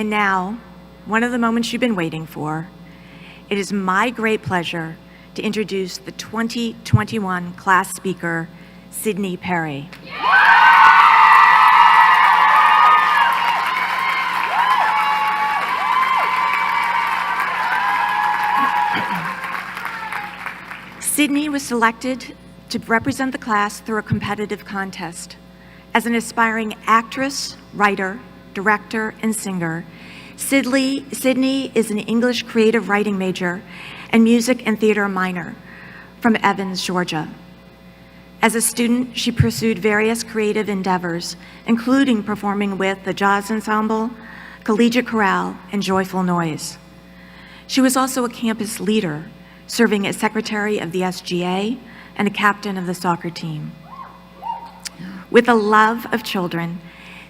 And now, one of the moments you've been waiting for, it is my great pleasure to introduce the 2021 class speaker, Sydni Perry. Sydni was selected to represent the class through a competitive contest. As an aspiring actress, writer, director, and singer, Sydni is an English creative writing major and music and theater minor from Evans, Georgia. As a student, she pursued various creative endeavors, including performing with the Jazz Ensemble, Collegiate Chorale, and Joyful Noise. She was also a campus leader, serving as secretary of the SGA and a captain of the soccer team. With a love of children,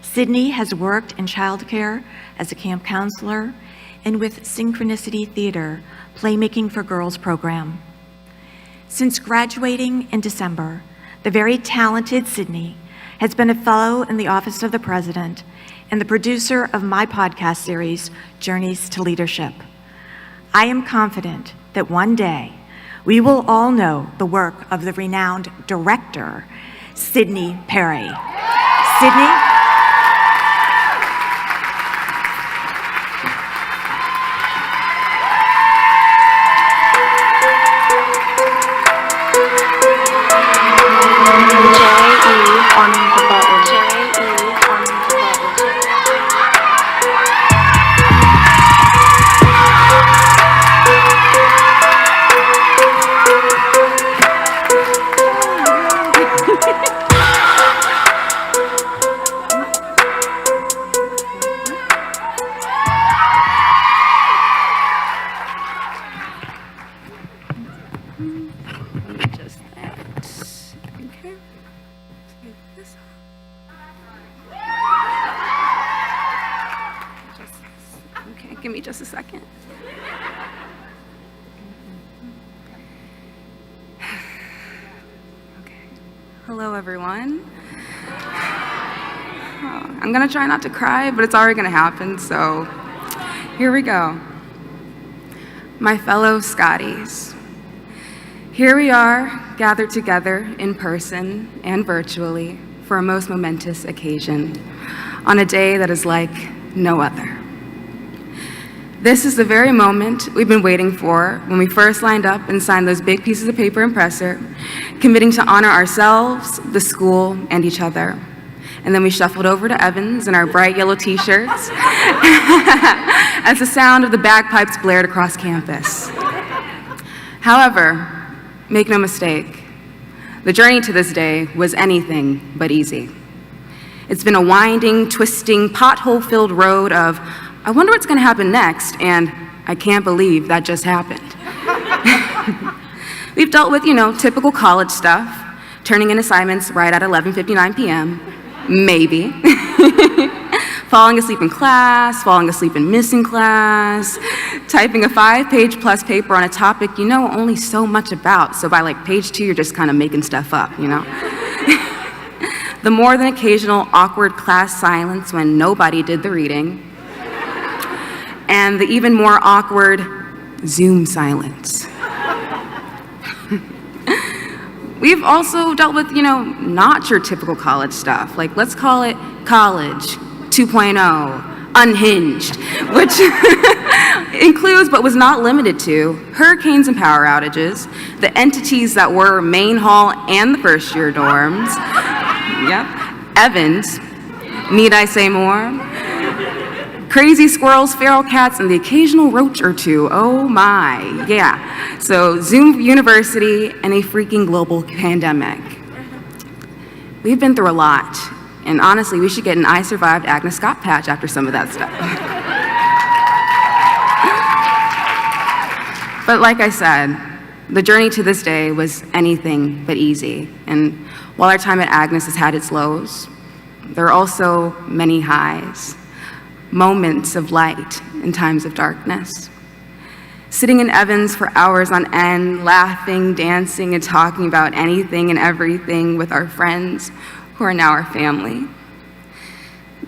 Sydni has worked in childcare as a camp counselor and with Synchronicity Theater, Playmaking for Girls program. Since graduating in December, the very talented Sydni has been a fellow in the Office of the President and the producer of my podcast series, Journeys to Leadership. I am confident that one day we will all know the work of the renowned director, Sydni Perry. Sydni? Give me just a second. Okay. Hello, everyone. I'm gonna try not to cry, but it's already gonna happen, so here we go. My fellow Scotties, here we are, gathered together in person and virtually for a most momentous occasion on a day that is like no other. This is the very moment we've been waiting for when we first lined up and signed those big pieces of paper in Presser, committing to honor ourselves, the school, and each other. And then we shuffled over to Evans in our bright yellow t-shirts as the sound of the bagpipes blared across campus. However, make no mistake, the journey to this day was anything but easy. It's been a winding, twisting, pothole-filled road of I wonder what's gonna happen next, and I can't believe that just happened. We've dealt with, typical college stuff, turning in assignments right at 11:59 p.m., maybe. Falling asleep in class, falling asleep in missing class, typing a 5-page plus paper on a topic you know only so much about, so by page 2, you're just kind of making stuff up, The more than occasional awkward class silence when nobody did the reading, and the even more awkward Zoom silence. We've also dealt with, not your typical college stuff. Let's call it college 2.0, unhinged, which includes but was not limited to hurricanes and power outages, the entities that were main hall and the first year dorms. Yep, Evans, need I say more? Crazy squirrels, feral cats, and the occasional roach or two. Oh my, yeah. So Zoom University and a freaking global pandemic. We've been through a lot, and honestly, we should get an I Survived Agnes Scott patch after some of that stuff. But like I said, the journey to this day was anything but easy. And while our time at Agnes has had its lows, there are also many highs. Moments of light in times of darkness. Sitting in Evans for hours on end, laughing, dancing, and talking about anything and everything with our friends who are now our family.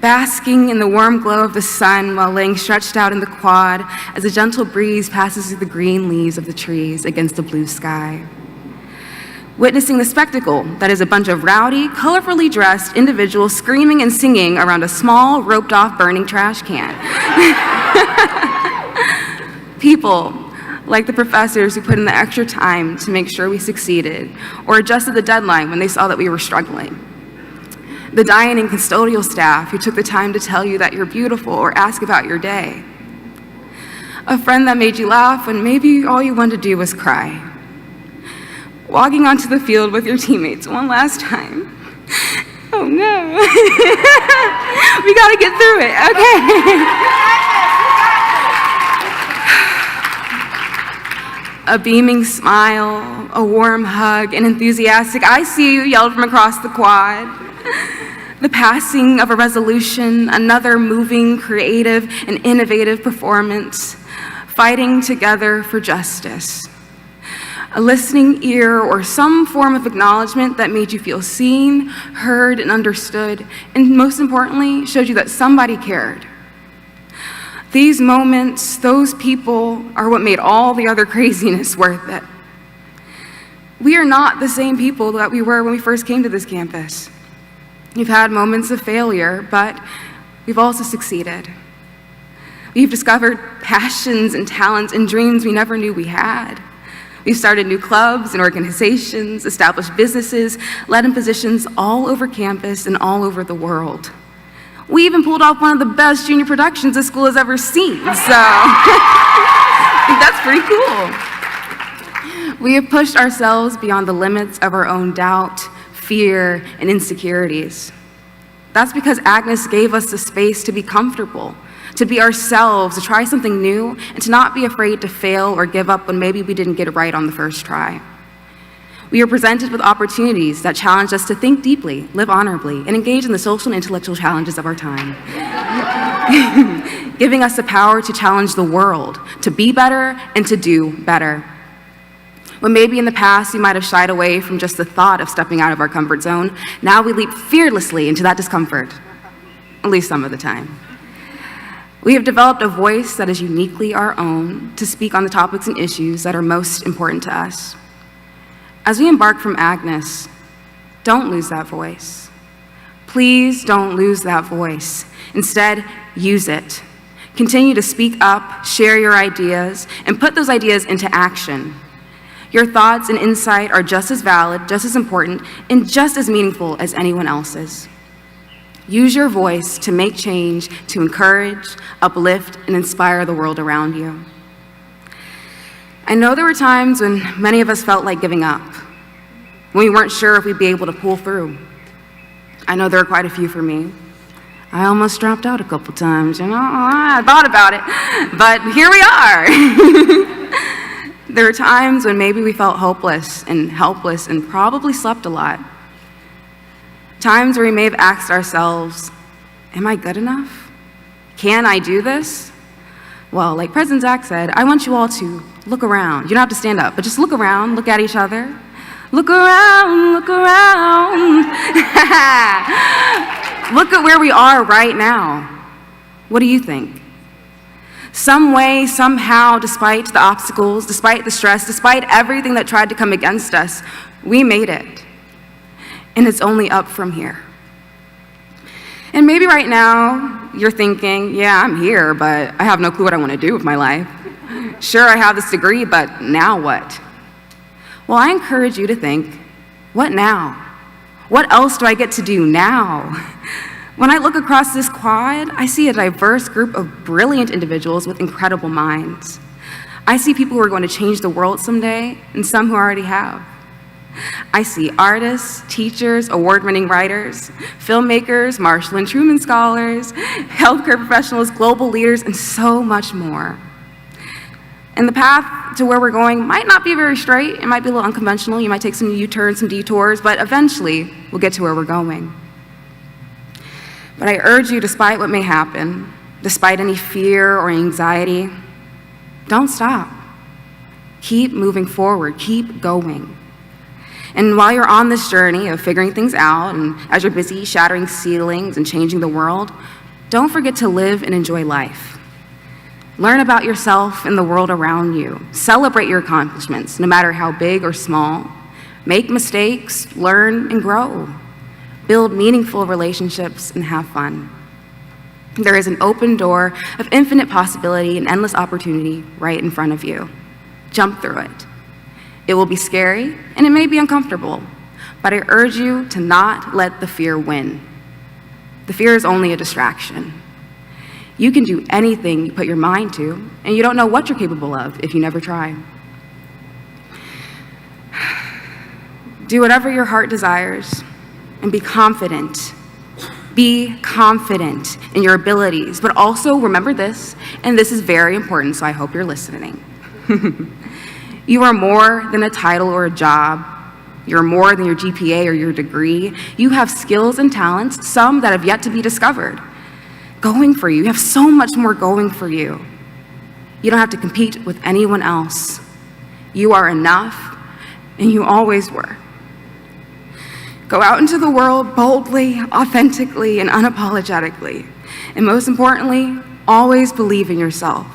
basking in the warm glow of the sun while laying stretched out in the quad as a gentle breeze passes through the green leaves of the trees against the blue sky. Witnessing the spectacle that is a bunch of rowdy, colorfully dressed individuals screaming and singing around a small, roped-off burning trash can. People like the professors who put in the extra time to make sure we succeeded or adjusted the deadline when they saw that we were struggling. The dining and custodial staff who took the time to tell you that you're beautiful or ask about your day. A friend that made you laugh when maybe all you wanted to do was cry. Walking onto the field with your teammates one last time. Oh no. We gotta get through it, okay. A beaming smile, a warm hug, an enthusiastic "I see you" yelled from across the quad. The passing of a resolution, another moving, creative, and innovative performance, fighting together for justice. A listening ear or some form of acknowledgement that made you feel seen, heard, and understood, and most importantly, showed you that somebody cared. These moments, those people, are what made all the other craziness worth it. We are not the same people that we were when we first came to this campus. We've had moments of failure, but we've also succeeded. We've discovered passions and talents and dreams we never knew we had. We've started new clubs and organizations, established businesses, led in positions all over campus and all over the world. We even pulled off one of the best junior productions this school has ever seen, so I think that's pretty cool. We have pushed ourselves beyond the limits of our own doubt, fear, and insecurities. That's because Agnes gave us the space to be comfortable, to be ourselves, to try something new, and to not be afraid to fail or give up when maybe we didn't get it right on the first try. We are presented with opportunities that challenge us to think deeply, live honorably, and engage in the social and intellectual challenges of our time. Giving us the power to challenge the world, to be better and to do better. When maybe in the past we might have shied away from just the thought of stepping out of our comfort zone, now we leap fearlessly into that discomfort, at least some of the time. We have developed a voice that is uniquely our own to speak on the topics and issues that are most important to us. As we embark from Agnes, don't lose that voice. Please don't lose that voice. Instead, use it. Continue to speak up, share your ideas, and put those ideas into action. Your thoughts and insight are just as valid, just as important, and just as meaningful as anyone else's. Use your voice to make change, to encourage, uplift, and inspire the world around you. I know there were times when many of us felt like giving up, when we weren't sure if we'd be able to pull through. I know there were quite a few for me. I almost dropped out a couple times, I thought about it, but here we are. There were times when maybe we felt hopeless and helpless and probably slept a lot. Times where we may have asked ourselves, am I good enough? Can I do this? Well, like President Zach said, I want you all to look around. You don't have to stand up, but just look around, look at each other. Look around, look around. Look at where we are right now. What do you think? Some way, somehow, despite the obstacles, despite the stress, despite everything that tried to come against us, we made it. And it's only up from here. And maybe right now, you're thinking, yeah, I'm here, but I have no clue what I want to do with my life. Sure, I have this degree, but now what? Well, I encourage you to think, what now? What else do I get to do now? When I look across this quad, I see a diverse group of brilliant individuals with incredible minds. I see people who are going to change the world someday, and some who already have. I see artists, teachers, award-winning writers, filmmakers, Marshall and Truman scholars, healthcare professionals, global leaders, and so much more. And the path to where we're going might not be very straight. It might be a little unconventional. You might take some U-turns, some detours, but eventually we'll get to where we're going. But I urge you, despite what may happen, despite any fear or anxiety, don't stop. Keep moving forward, keep going. And while you're on this journey of figuring things out, and as you're busy shattering ceilings and changing the world, don't forget to live and enjoy life. Learn about yourself and the world around you. Celebrate your accomplishments, no matter how big or small. Make mistakes, learn, and grow. Build meaningful relationships and have fun. There is an open door of infinite possibility and endless opportunity right in front of you. Jump through it. It will be scary and it may be uncomfortable, but I urge you to not let the fear win. The fear is only a distraction. You can do anything you put your mind to, and you don't know what you're capable of if you never try. Do whatever your heart desires and be confident. Be confident in your abilities, but also remember this, and this is very important, so I hope you're listening. You are more than a title or a job. You're more than your GPA or your degree. You have skills and talents, some that have yet to be discovered, going for you. You have so much more going for you. You don't have to compete with anyone else. You are enough, and you always were. Go out into the world boldly, authentically, and unapologetically. And most importantly, always believe in yourself.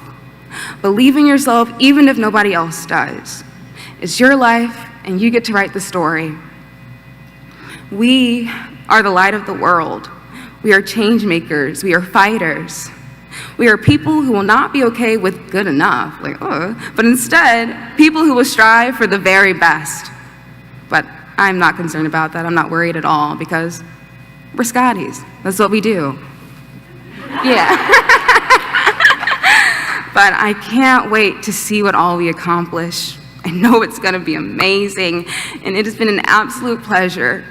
Believe in yourself even if nobody else does. It's your life, and you get to write the story. We are the light of the world. We are change makers. We are fighters. We are people who will not be okay with good enough, but instead, people who will strive for the very best. But I'm not concerned about that. I'm not worried at all because we're Scotties. That's what we do. Yeah. But I can't wait to see what all we accomplish. I know it's going to be amazing, and it has been an absolute pleasure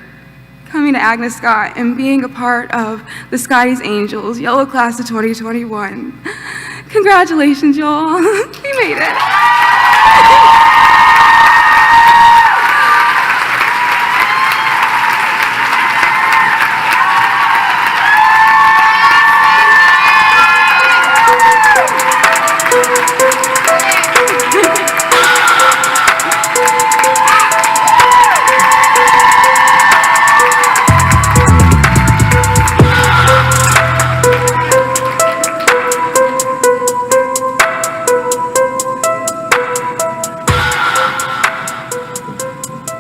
coming to Agnes Scott and being a part of the Scotties Angels Yellow Class of 2021. Congratulations, y'all. We made it.